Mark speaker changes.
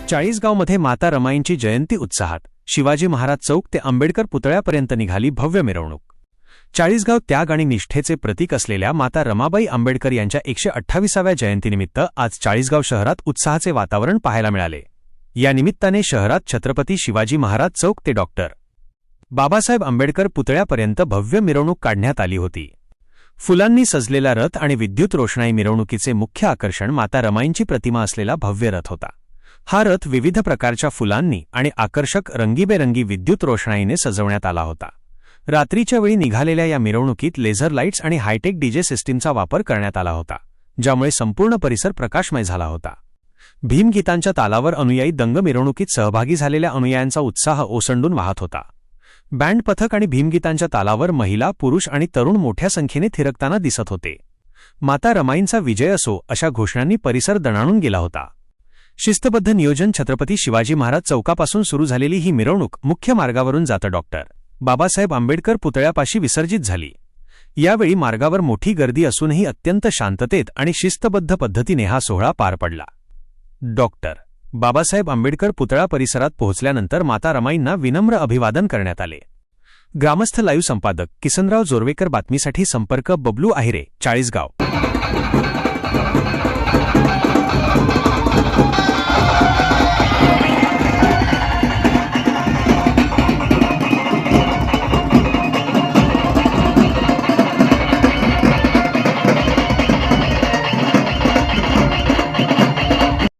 Speaker 1: चाळीसगावमध्ये माता रमाईंची जयंती उत्साहात. शिवाजी महाराज चौक ते आंबेडकर पुतळ्यापर्यंत निघाली भव्य मिरवणूक. चाळीसगाव त्याग आणि निष्ठेचे प्रतीक असलेल्या माता रमाबाई आंबेडकर यांच्या 128व्या जयंतीनिमित्त आज चाळीसगाव शहरात उत्साहाचे वातावरण पाहायला मिळाले. या निमित्ताने शहरात छत्रपती शिवाजी महाराज चौक ते डॉक्टर बाबासाहेब आंबेडकर पुतळ्यापर्यंत भव्य मिरवणूक काढण्यात आली होती. फुलांनी सजलेला रथ आणि विद्युत रोषणाई मिरवणुकीचे मुख्य आकर्षण माता रमाईंची प्रतिमा असलेला भव्य रथ होता. हा रथ विविध प्रकारच्या फुलांनी आणि आकर्षक रंगीबेरंगी विद्युत रोषणाईने सजवण्यात आला होता. रात्रीच्या वेळी निघालेल्या या मिरवणुकीत लेझर लाईट्स आणि हायटेक डीजे सिस्टीमचा वापर करण्यात आला होता, ज्यामुळे संपूर्ण परिसर प्रकाशमय झाला होता. भीमगीतांच्या तालावर अनुयायी दंग मिरवणुकीत सहभागी झालेल्या अनुयायांचा उत्साह ओसंडून वाहत होता. बँड पथक आणि भीमगीतांच्या तालावर महिला, पुरुष आणि तरुण मोठ्या संख्येने थिरकताना दिसत होते. माता रमाईंचा विजय असो अशा घोषणांनी परिसर दणाणून गेला होता. शिस्तबद्ध नियोजन. छत्रपती शिवाजी महाराज चौकापासून सुरू झालेली ही मिरवणूक मुख्य मार्गावरून जात डॉक्टर बाबासाहेब आंबेडकर पुतळ्यापाशी विसर्जित झाली. यावेळी मार्गावर मोठी गर्दी असूनही अत्यंत शांततेत आणि शिस्तबद्ध पद्धतीने हा सोहळा पार पडला. डॉक्टर बाबासाहेब आंबेडकर पुतळा परिसरात पोहोचल्यानंतर माता रमाईंना विनम्र अभिवादन करण्यात आले. ग्रामस्थ लाईव्ह संपादक किसनराव जोरवेकर. बातमीसाठी संपर्क बबलू आहिरे, चाळीसगाव.